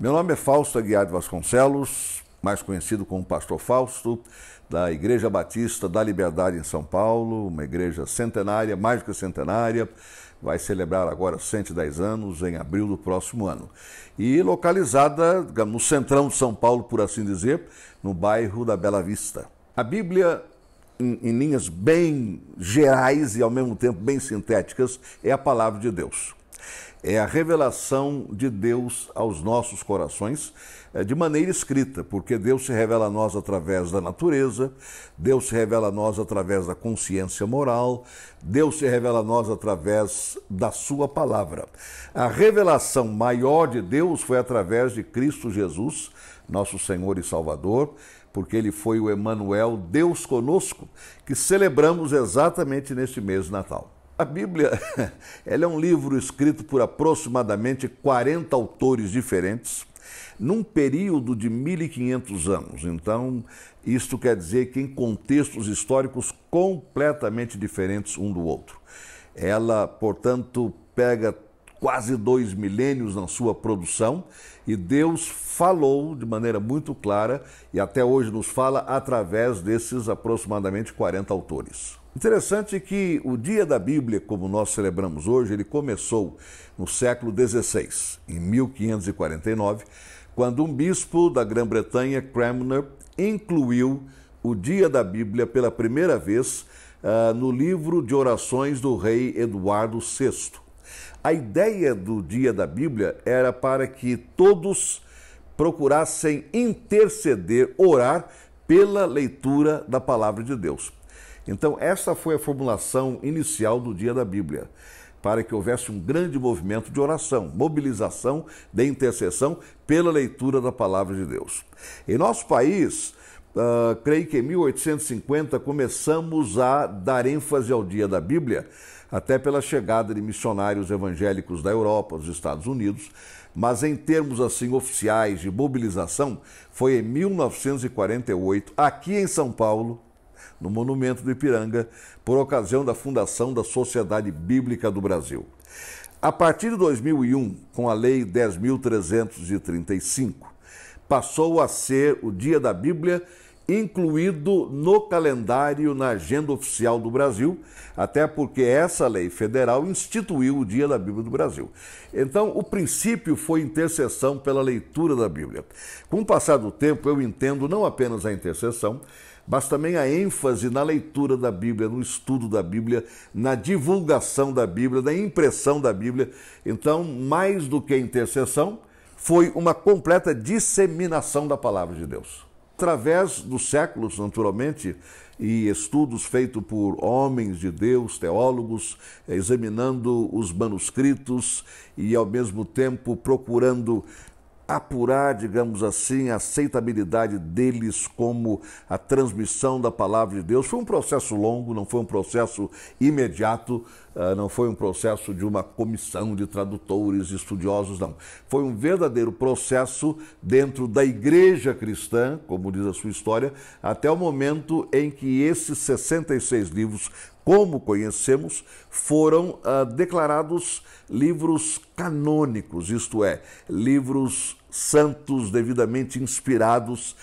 Meu nome é Fausto Aguiar de Vasconcelos, mais conhecido como Pastor Fausto, da Igreja Batista da Liberdade em São Paulo, uma igreja centenária, mais do que centenária, vai celebrar agora 110 anos em abril do próximo ano. E localizada no centrão de São Paulo, por assim dizer, no bairro da Bela Vista. A Bíblia, em linhas bem gerais e ao mesmo tempo bem sintéticas, é a palavra de Deus. É a revelação de Deus aos nossos corações de maneira escrita, porque Deus se revela a nós através da natureza, Deus se revela a nós através da consciência moral, Deus se revela a nós através da sua palavra. A revelação maior de Deus foi através de Cristo Jesus, nosso Senhor e Salvador, porque ele foi o Emanuel, Deus conosco, que celebramos exatamente neste mês de Natal. A Bíblia ela é um livro escrito por aproximadamente 40 autores diferentes, num período de 1500 anos. Então, isto quer dizer que em contextos históricos completamente diferentes um do outro. Ela, portanto, pega quase 2 milênios na sua produção e Deus falou de maneira muito clara e até hoje nos fala através desses aproximadamente 40 autores. Interessante que o Dia da Bíblia, como nós celebramos hoje, ele começou no século XVI, em 1549, quando um bispo da Grã-Bretanha, Cranmer, incluiu o Dia da Bíblia pela primeira vez no livro de orações do rei Eduardo VI. A ideia do Dia da Bíblia era para que todos procurassem interceder, orar pela leitura da palavra de Deus. Então, essa foi a formulação inicial do Dia da Bíblia, para que houvesse um grande movimento de oração, mobilização de intercessão pela leitura da palavra de Deus. Em nosso país, creio que em 1850 começamos a dar ênfase ao Dia da Bíblia, até pela chegada de missionários evangélicos da Europa, dos Estados Unidos, mas em termos assim oficiais de mobilização, foi em 1948, aqui em São Paulo, no Monumento do Ipiranga, por ocasião da fundação da Sociedade Bíblica do Brasil. A partir de 2001, com a Lei 10.335, passou a ser o Dia da Bíblia incluído no calendário, na agenda oficial do Brasil, até porque essa lei federal instituiu o Dia da Bíblia do Brasil. Então, o princípio foi intercessão pela leitura da Bíblia. Com o passar do tempo, eu entendo não apenas a intercessão, mas também a ênfase na leitura da Bíblia, no estudo da Bíblia, na divulgação da Bíblia, na impressão da Bíblia. Então, mais do que intercessão, foi uma completa disseminação da palavra de Deus. Através dos séculos, naturalmente, e estudos feitos por homens de Deus, teólogos, examinando os manuscritos e, ao mesmo tempo, procurando apurar, digamos assim, a aceitabilidade deles como a transmissão da palavra de Deus. Foi um processo longo, não foi um processo imediato, não foi um processo de uma comissão de tradutores, estudiosos, não. Foi um verdadeiro processo dentro da igreja cristã, como diz a sua história, até o momento em que esses 66 livros, como conhecemos, foram declarados livros canônicos, isto é, livros santos, devidamente inspirados,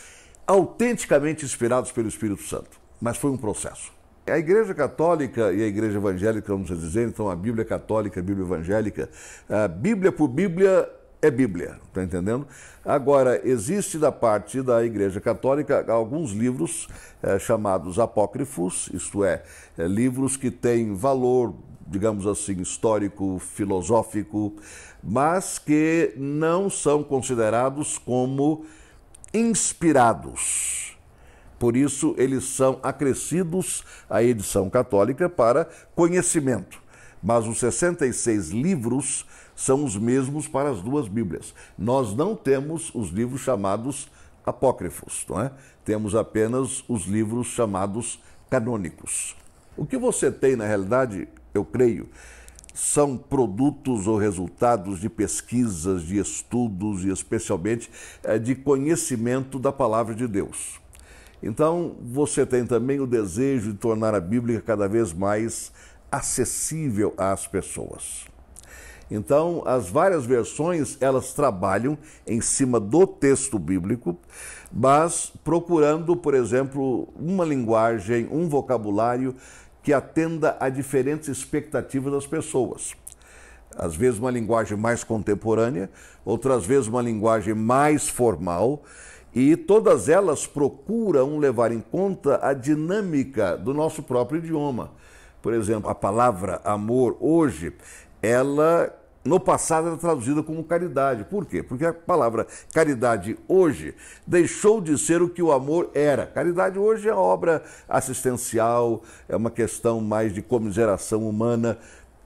autenticamente inspirados pelo Espírito Santo. Mas foi um processo. A Igreja Católica e a Igreja Evangélica, vamos dizer, então a Bíblia Católica e a Bíblia Evangélica, a Bíblia por Bíblia é Bíblia, está entendendo? Agora, existe da parte da Igreja Católica alguns livros chamados apócrifos, isto é, livros que têm valor, digamos assim, histórico, filosófico, mas que não são considerados como inspirados. Por isso, eles são acrescidos à edição católica para conhecimento. Mas os 66 livros são os mesmos para as duas Bíblias. Nós não temos os livros chamados apócrifos, não é? Temos apenas os livros chamados canônicos. O que você tem, na realidade, eu creio, são produtos ou resultados de pesquisas, de estudos e especialmente de conhecimento da palavra de Deus. Então, você tem também o desejo de tornar a Bíblia cada vez mais acessível às pessoas. Então, as várias versões, elas trabalham em cima do texto bíblico, mas procurando, por exemplo, uma linguagem, um vocabulário que atenda a diferentes expectativas das pessoas. Às vezes uma linguagem mais contemporânea, outras vezes uma linguagem mais formal, e todas elas procuram levar em conta a dinâmica do nosso próprio idioma. Por exemplo, a palavra amor hoje, ela no passado era traduzida como caridade. Por quê? Porque a palavra caridade hoje deixou de ser o que o amor era. Caridade hoje é obra assistencial, é uma questão mais de comiseração humana,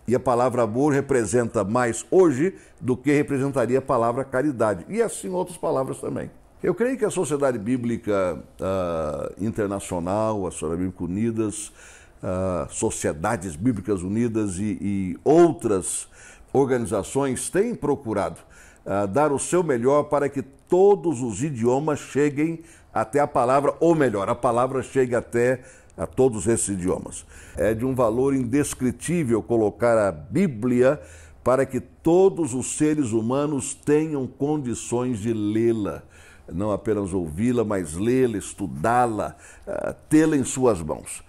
e a palavra amor representa mais hoje do que representaria a palavra caridade. E assim outras palavras também. Eu creio que a Sociedade Bíblica Internacional, a Sociedade Bíblica Unidas, Sociedades Bíblicas Unidas e outras organizações têm procurado dar o seu melhor para que todos os idiomas cheguem até a palavra, ou melhor, a palavra chegue até a todos esses idiomas. É de um valor indescritível colocar a Bíblia para que todos os seres humanos tenham condições de lê-la. Não apenas ouvi-la, mas lê-la, estudá-la, tê-la em suas mãos.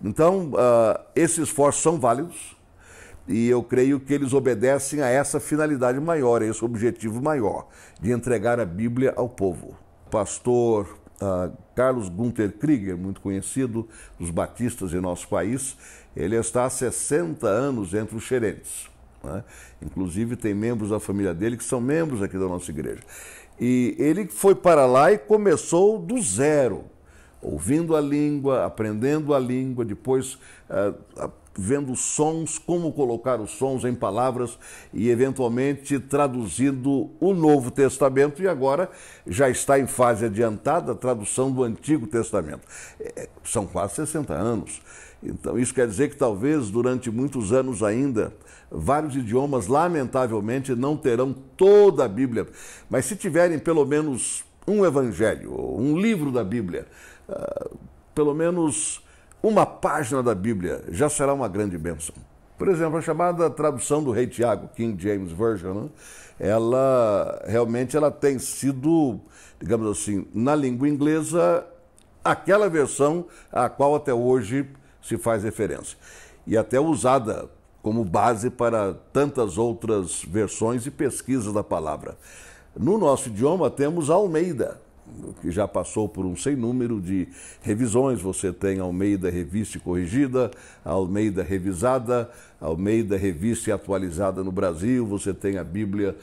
Então, esses esforços são válidos e eu creio que eles obedecem a essa finalidade maior, a esse objetivo maior, de entregar a Bíblia ao povo. O pastor Carlos Gunther Krieger, muito conhecido dos batistas em nosso país, ele está há 60 anos entre os xerentes, né? Inclusive tem membros da família dele que são membros aqui da nossa igreja. E ele foi para lá e começou do zero, ouvindo a língua, aprendendo a língua, depois vendo sons, como colocar os sons em palavras e eventualmente traduzindo o Novo Testamento, e agora já está em fase adiantada a tradução do Antigo Testamento. São quase 60 anos. Então isso quer dizer que talvez durante muitos anos ainda vários idiomas, lamentavelmente, não terão toda a Bíblia, mas se tiverem pelo menos um evangelho, um livro da Bíblia, pelo menos uma página da Bíblia, já será uma grande bênção. Por exemplo, a chamada tradução do Rei Tiago, King James Version, né? Ela realmente tem sido, digamos assim, na língua inglesa, aquela versão a qual até hoje se faz referência. E até usada como base para tantas outras versões e pesquisas da palavra. No nosso idioma temos a Almeida, que já passou por um sem número de revisões. Você tem a Almeida Revista e Corrigida, a Almeida Revisada, a Almeida Revista e Atualizada no Brasil, você tem a Bíblia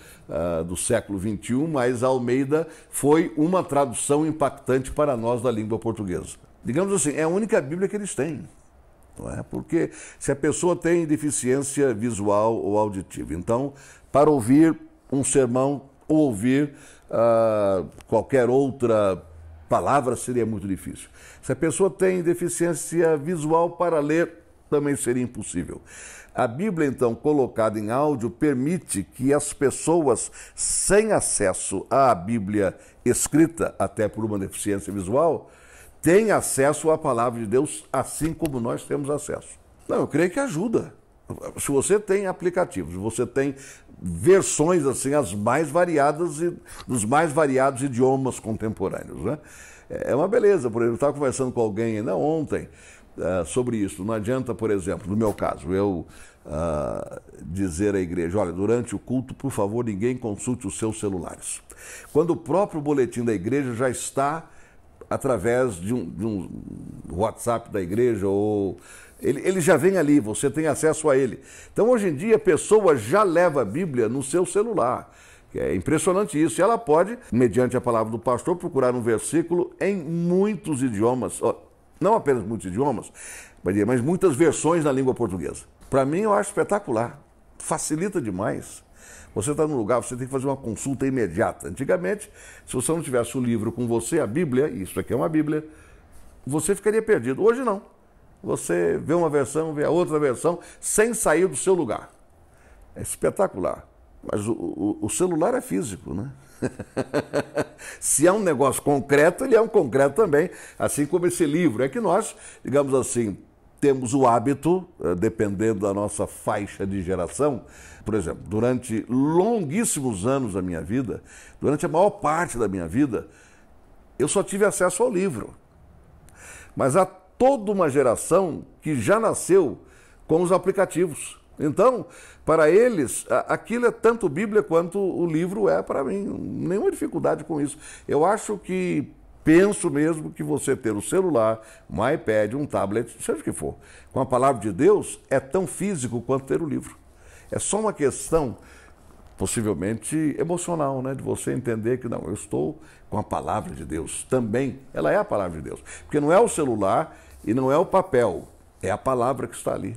do século XXI, mas a Almeida foi uma tradução impactante para nós da língua portuguesa. Digamos assim, é a única Bíblia que eles têm. Não é? Porque se a pessoa tem deficiência visual ou auditiva, então, para ouvir um sermão ou ouvir qualquer outra palavra seria muito difícil. Se a pessoa tem deficiência visual, para ler também seria impossível. A Bíblia, então, colocada em áudio, permite que as pessoas sem acesso à Bíblia escrita, até por uma deficiência visual, tem acesso à palavra de Deus, assim como nós temos acesso. Não, eu creio que ajuda. Se você tem aplicativos, você tem versões assim, as mais variadas e dos mais variados idiomas contemporâneos, né? É uma beleza. Por exemplo, eu estava conversando com alguém ainda ontem sobre isso. Não adianta, por exemplo, no meu caso, eu dizer à igreja: olha, durante o culto, por favor, ninguém consulte os seus celulares. Quando o próprio boletim da igreja já está através de um WhatsApp da igreja, ou ele já vem ali, você tem acesso a ele. Então, hoje em dia, a pessoa já leva a Bíblia no seu celular. É impressionante isso. E ela pode, mediante a palavra do pastor, procurar um versículo em muitos idiomas, não apenas muitos idiomas, mas muitas versões na língua portuguesa. Para mim, eu acho espetacular. Facilita demais. Você está num lugar, você tem que fazer uma consulta imediata. Antigamente, se você não tivesse o livro com você, a Bíblia, isso aqui é uma Bíblia, você ficaria perdido. Hoje não. Você vê uma versão, vê a outra versão, sem sair do seu lugar. É espetacular. Mas o celular é físico, né? Se é um negócio concreto, ele é um concreto também, assim como esse livro. É que nós, digamos assim, temos o hábito, dependendo da nossa faixa de geração, por exemplo, durante longuíssimos anos da minha vida, durante a maior parte da minha vida, eu só tive acesso ao livro. Mas há toda uma geração que já nasceu com os aplicativos. Então, para eles, aquilo é tanto Bíblia quanto o livro é para mim. Nenhuma dificuldade com isso. Eu acho que, penso mesmo que você ter o celular, um iPad, um tablet, seja o que for, com a palavra de Deus, é tão físico quanto ter o livro. É só uma questão, possivelmente, emocional, né? De você entender que, não, eu estou com a palavra de Deus. Também, ela é a palavra de Deus. Porque não é o celular e não é o papel, é a palavra que está ali.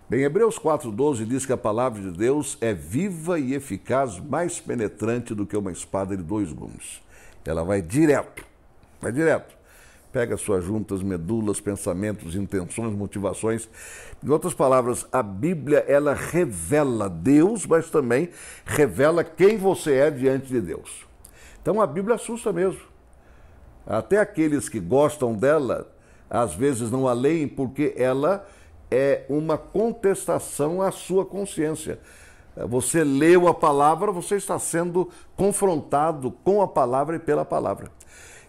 Bem, Hebreus 4,12 diz que a palavra de Deus é viva e eficaz, mais penetrante do que uma espada de 2 gumes. Ela vai direto, pega suas juntas, medulas, pensamentos, intenções, motivações. Em outras palavras, a Bíblia, ela revela Deus, mas também revela quem você é diante de Deus. Então a Bíblia assusta mesmo. Até aqueles que gostam dela, às vezes não a leem porque ela é uma contestação à sua consciência. Você leu a palavra, você está sendo confrontado com a palavra e pela palavra.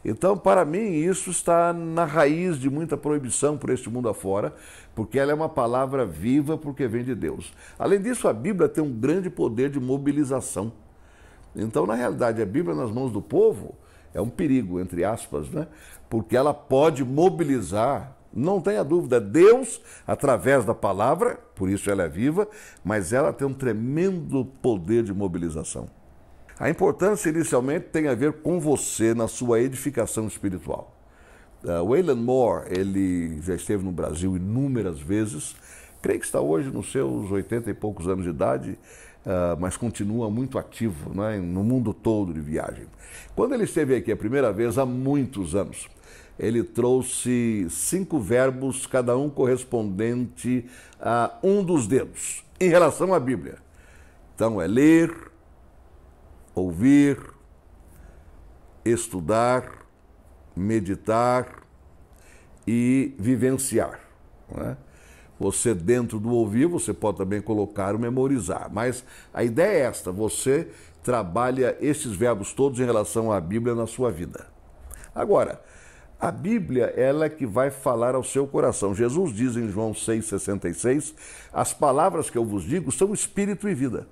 Então, para mim, isso está na raiz de muita proibição por este mundo afora, porque ela é uma palavra viva, porque vem de Deus. Além disso, a Bíblia tem um grande poder de mobilização. Então, na realidade, a Bíblia nas mãos do povo é um perigo, entre aspas, né? Porque ela pode mobilizar. Não tenha dúvida, Deus, através da palavra, por isso ela é viva, mas ela tem um tremendo poder de mobilização. A importância inicialmente tem a ver com você na sua edificação espiritual. Waylon Moore, ele já esteve no Brasil inúmeras vezes, creio que está hoje nos seus 80 e poucos anos de idade, mas continua muito ativo, né, no mundo todo de viagem. Quando ele esteve aqui a primeira vez, há muitos anos, ele trouxe 5 verbos, cada um correspondente a um dos dedos, em relação à Bíblia. Então é ler, ouvir, estudar, meditar e vivenciar. Não é? Você dentro do ouvir, você pode também colocar o memorizar. Mas a ideia é esta, você trabalha esses verbos todos em relação à Bíblia na sua vida. Agora, a Bíblia, ela é que vai falar ao seu coração. Jesus diz em João 6,66, as palavras que eu vos digo são espírito e vida.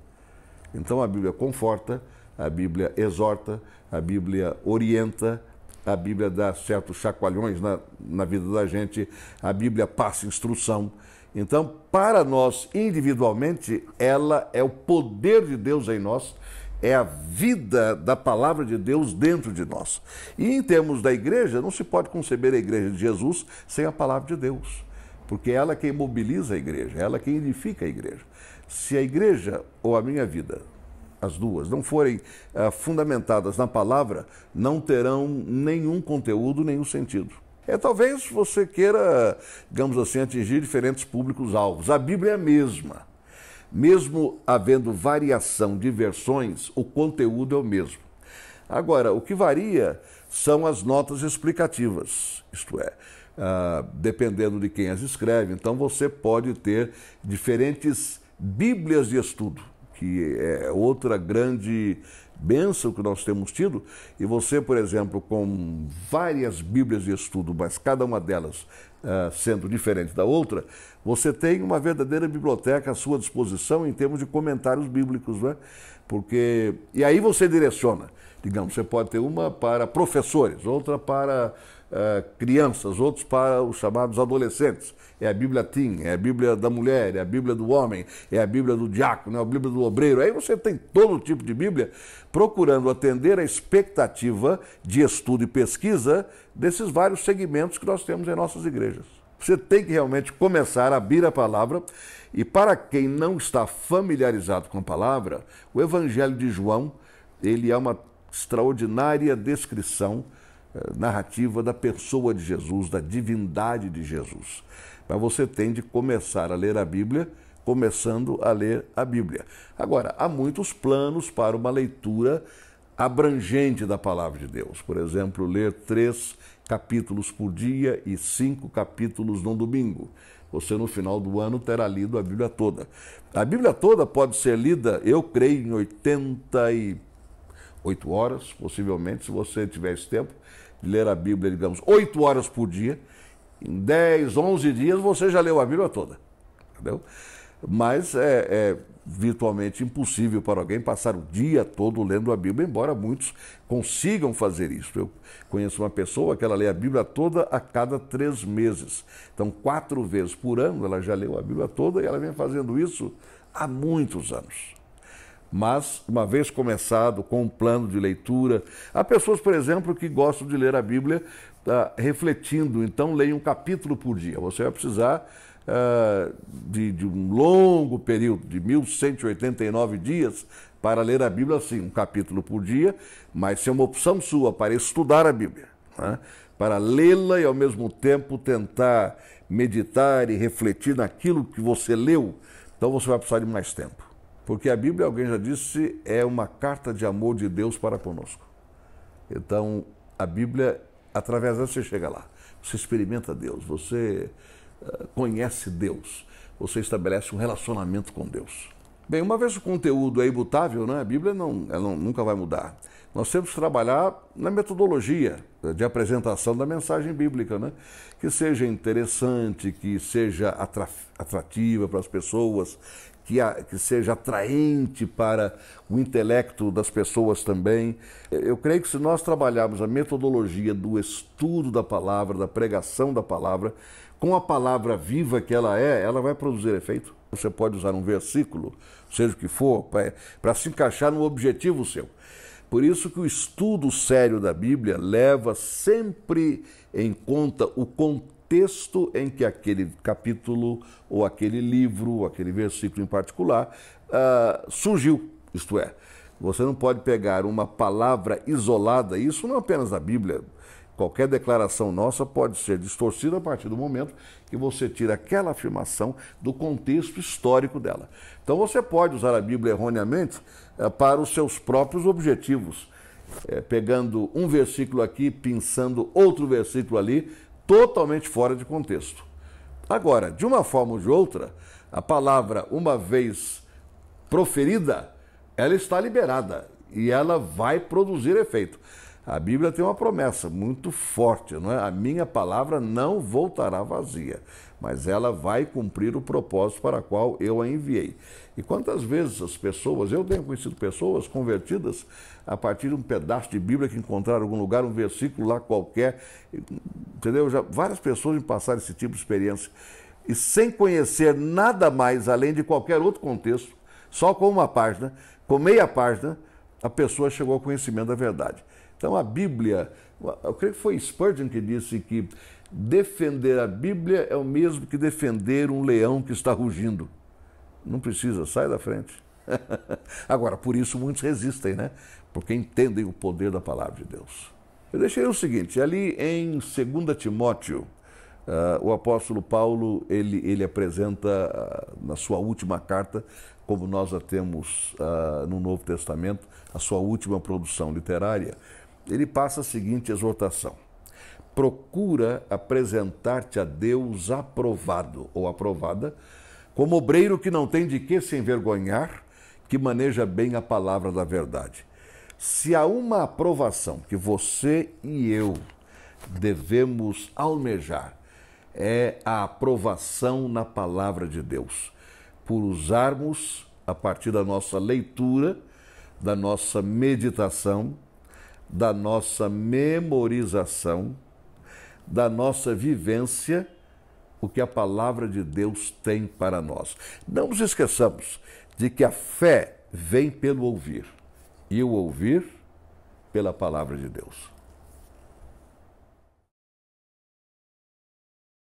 Então a Bíblia conforta, a Bíblia exorta, a Bíblia orienta, a Bíblia dá certos chacoalhões na vida da gente, a Bíblia passa instrução. Então, para nós, individualmente, ela é o poder de Deus em nós, é a vida da palavra de Deus dentro de nós. E em termos da igreja, não se pode conceber a igreja de Jesus sem a palavra de Deus, porque ela é quem mobiliza a igreja, ela é quem edifica a igreja. Se a igreja ou a minha vida, as duas, não forem fundamentadas na palavra, não terão nenhum conteúdo, nenhum sentido. Talvez você queira, digamos assim, atingir diferentes públicos-alvos. A Bíblia é a mesma. Mesmo havendo variação de versões, o conteúdo é o mesmo. Agora, o que varia são as notas explicativas, isto é, dependendo de quem as escreve. Então, você pode ter diferentes bíblias de estudo, que é outra grande bênção que nós temos tido. E você, por exemplo, com várias bíblias de estudo, mas cada uma delas sendo diferente da outra, você tem uma verdadeira biblioteca à sua disposição em termos de comentários bíblicos, né? Porque, e aí você direciona. Digamos, você pode ter uma para professores, outra para crianças, outros para os chamados adolescentes. É a Bíblia Teen, é a Bíblia da mulher, é a Bíblia do homem, é a Bíblia do diácono, é a Bíblia do obreiro. Aí você tem todo tipo de Bíblia procurando atender a expectativa de estudo e pesquisa desses vários segmentos que nós temos em nossas igrejas. Você tem que realmente começar a abrir a palavra, e para quem não está familiarizado com a palavra, o Evangelho de João, ele é uma extraordinária descrição narrativa da pessoa de Jesus, da divindade de Jesus. Mas você tem de começar a ler a Bíblia, começando a ler a Bíblia. Agora, há muitos planos para uma leitura abrangente da palavra de Deus. Por exemplo, ler 3 capítulos por dia e 5 capítulos no domingo. você no final do ano terá lido a Bíblia toda. A Bíblia toda pode ser lida, eu creio, em 88 horas, possivelmente, se você tiver esse tempo, de ler a Bíblia, digamos, 8 horas por dia. Em 10, 11 dias você já leu a Bíblia toda, entendeu? Mas é virtualmente impossível para alguém passar o dia todo lendo a Bíblia, embora muitos consigam fazer isso. Eu conheço uma pessoa que ela lê a Bíblia toda a cada 3 meses. Então, 4 vezes por ano ela já leu a Bíblia toda e ela vem fazendo isso há muitos anos. Mas, uma vez começado com um plano de leitura, há pessoas, por exemplo, que gostam de ler a Bíblia refletindo, então leia um capítulo por dia. Você vai precisar de um longo período, de 1189 dias, para ler a Bíblia assim, um capítulo por dia, mas se é uma opção sua para estudar a Bíblia, né? Para lê-la e ao mesmo tempo tentar meditar e refletir naquilo que você leu, então você vai precisar de mais tempo. Porque a Bíblia, alguém já disse, é uma carta de amor de Deus para conosco. Então, a Bíblia, através dela você chega lá, você experimenta Deus, você conhece Deus, você estabelece um relacionamento com Deus. Bem, uma vez o conteúdo é imutável, né? A Bíblia nunca vai mudar. Nós temos que trabalhar na metodologia de apresentação da mensagem bíblica, né? Que seja interessante, que seja atrativa para as pessoas, que seja atraente para o intelecto das pessoas também. Eu creio que se nós trabalharmos a metodologia do estudo da palavra, da pregação da palavra, com a palavra viva que ela vai produzir efeito. Você pode usar um versículo, seja o que for, para se encaixar no objetivo seu. Por isso que o estudo sério da Bíblia leva sempre em conta o contexto em que aquele capítulo, ou aquele livro, ou aquele versículo em particular, surgiu. Isto é, você não pode pegar uma palavra isolada, isso não apenas da Bíblia. Qualquer declaração nossa pode ser distorcida a partir do momento que você tira aquela afirmação do contexto histórico dela. Então você pode usar a Bíblia erroneamente para os seus próprios objetivos, pegando um versículo aqui, pensando outro versículo ali, totalmente fora de contexto. Agora, de uma forma ou de outra, a palavra, uma vez proferida, ela está liberada e ela vai produzir efeito. A Bíblia tem uma promessa muito forte, não é? A minha palavra não voltará vazia, mas ela vai cumprir o propósito para o qual eu a enviei. E quantas vezes as pessoas, eu tenho conhecido pessoas convertidas a partir de um pedaço de Bíblia que encontraram em algum lugar, um versículo lá qualquer, entendeu? Várias pessoas me passaram esse tipo de experiência e sem conhecer nada mais além de qualquer outro contexto, só com uma página, com meia página, a pessoa chegou ao conhecimento da verdade. Então a Bíblia, eu creio que foi Spurgeon que disse que defender a Bíblia é o mesmo que defender um leão que está rugindo. Não precisa, sai da frente. Agora, por isso muitos resistem, né? Porque entendem o poder da palavra de Deus. Eu deixei o seguinte, ali em 2 Timóteo, o apóstolo Paulo, ele apresenta na sua última carta, como nós a temos no Novo Testamento, a sua última produção literária, ele passa a seguinte exortação: procura apresentar-te a Deus aprovado ou aprovada, como obreiro que não tem de que se envergonhar, que maneja bem a palavra da verdade. Se há uma aprovação que você e eu devemos almejar, é a aprovação na palavra de Deus, por usarmos, a partir da nossa leitura, da nossa meditação, da nossa memorização, da nossa vivência, o que a palavra de Deus tem para nós. Não nos esqueçamos de que a fé vem pelo ouvir, e o ouvir pela palavra de Deus.